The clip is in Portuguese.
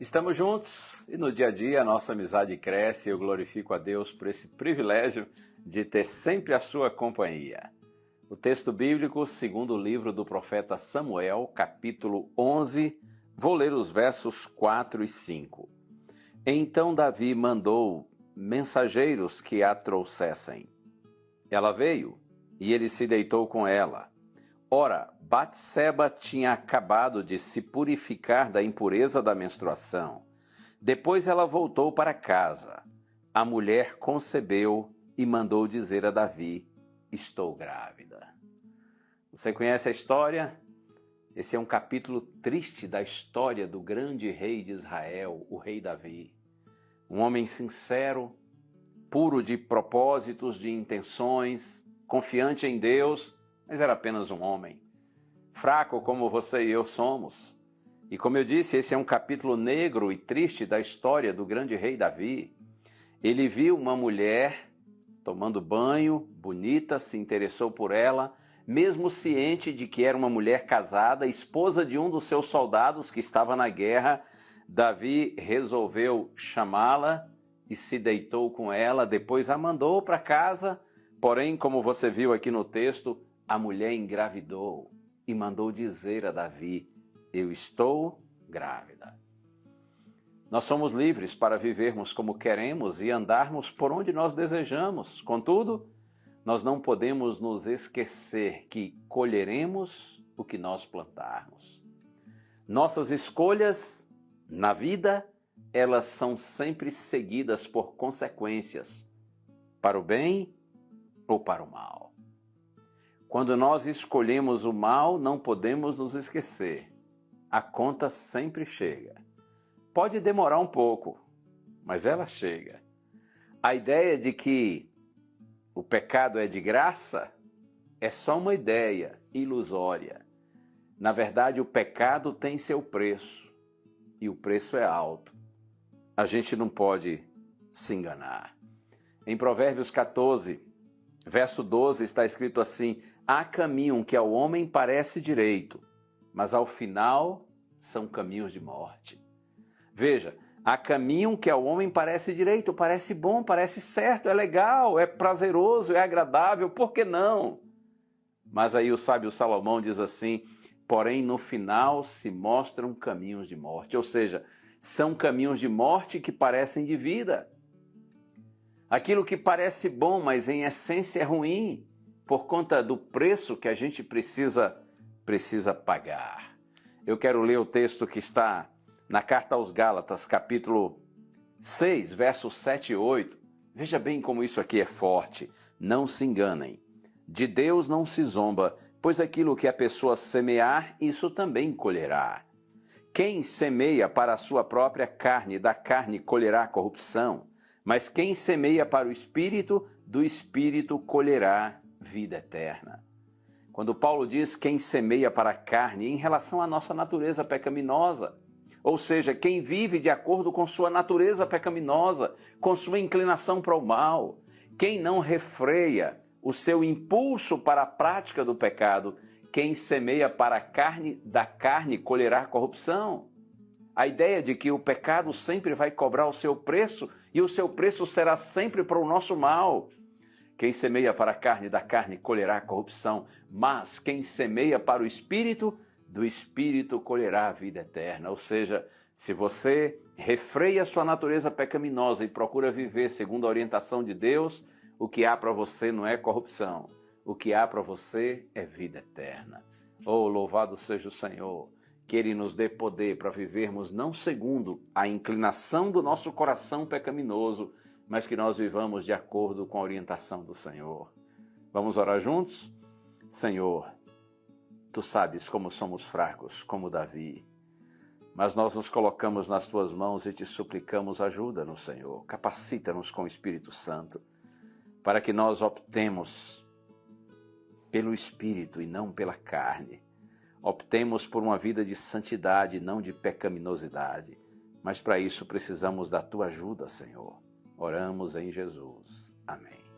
Estamos juntos e no dia a dia a nossa amizade cresce e eu glorifico a Deus por esse privilégio de ter sempre a sua companhia. O texto bíblico, segundo o livro do profeta Samuel, capítulo 11, vou ler os versos 4 e 5. Então Davi mandou mensageiros que a trouxessem. Ela veio e ele se deitou com ela. Ora, Batseba tinha acabado de se purificar da impureza da menstruação. Depois ela voltou para casa. A mulher concebeu e mandou dizer a Davi: estou grávida. Você conhece a história? Esse é um capítulo triste da história do grande rei de Israel, o rei Davi. Um homem sincero, puro de propósitos, de intenções, confiante em Deus, mas era apenas um homem. Fraco como você e eu somos. E como eu disse, esse é um capítulo negro e triste da história do grande rei Davi. Ele viu uma mulher tomando banho, bonita, se interessou por ela, mesmo ciente de que era uma mulher casada, esposa de um dos seus soldados que estava na guerra. Davi resolveu chamá-la e se deitou com ela, depois a mandou para casa. Porém, como você viu aqui no texto, a mulher engravidou e mandou dizer a Davi: eu estou grávida. Nós somos livres para vivermos como queremos e andarmos por onde nós desejamos. Contudo, nós não podemos nos esquecer que colheremos o que nós plantarmos. Nossas escolhas na vida, elas são sempre seguidas por consequências, para o bem ou para o mal. Quando nós escolhemos o mal, não podemos nos esquecer. A conta sempre chega. Pode demorar um pouco, mas ela chega. A ideia de que o pecado é de graça é só uma ideia ilusória. Na verdade, o pecado tem seu preço, e o preço é alto. A gente não pode se enganar. Em Provérbios 14, verso 12, está escrito assim: há caminho que ao homem parece direito, mas ao final são caminhos de morte. Veja, há caminho que ao homem parece direito, parece bom, parece certo, é legal, é prazeroso, é agradável, por que não? Mas aí o sábio Salomão diz assim: porém no final se mostram caminhos de morte, ou seja, são caminhos de morte que parecem de vida. Aquilo que parece bom, mas em essência é ruim, por conta do preço que a gente precisa pagar. Eu quero ler o texto que está na carta aos Gálatas, capítulo 6, versos 7 e 8. Veja bem como isso aqui é forte. Não se enganem. De Deus não se zomba, pois aquilo que a pessoa semear, isso também colherá. Quem semeia para a sua própria carne, da carne colherá corrupção. Mas quem semeia para o Espírito, do Espírito colherá vida eterna. Quando Paulo diz quem semeia para a carne, em relação à nossa natureza pecaminosa, ou seja, quem vive de acordo com sua natureza pecaminosa, com sua inclinação para o mal, quem não refreia o seu impulso para a prática do pecado, quem semeia para a carne, da carne colherá corrupção. A ideia de que o pecado sempre vai cobrar o seu preço e o seu preço será sempre para o nosso mal. Quem semeia para a carne, da carne colherá corrupção, mas quem semeia para o Espírito, do Espírito colherá a vida eterna. Ou seja, se você refreia sua natureza pecaminosa e procura viver segundo a orientação de Deus, o que há para você não é corrupção, o que há para você é vida eterna. Oh, louvado seja o Senhor! Que Ele nos dê poder para vivermos não segundo a inclinação do nosso coração pecaminoso, mas que nós vivamos de acordo com a orientação do Senhor. Vamos orar juntos? Senhor, Tu sabes como somos fracos, como Davi, mas nós nos colocamos nas Tuas mãos e Te suplicamos ajuda-nos, Senhor. Capacita-nos com o Espírito Santo, para que nós optemos pelo Espírito e não pela carne. Optemos por uma vida de santidade, não de pecaminosidade. Mas para isso precisamos da Tua ajuda, Senhor. Oramos em Jesus. Amém.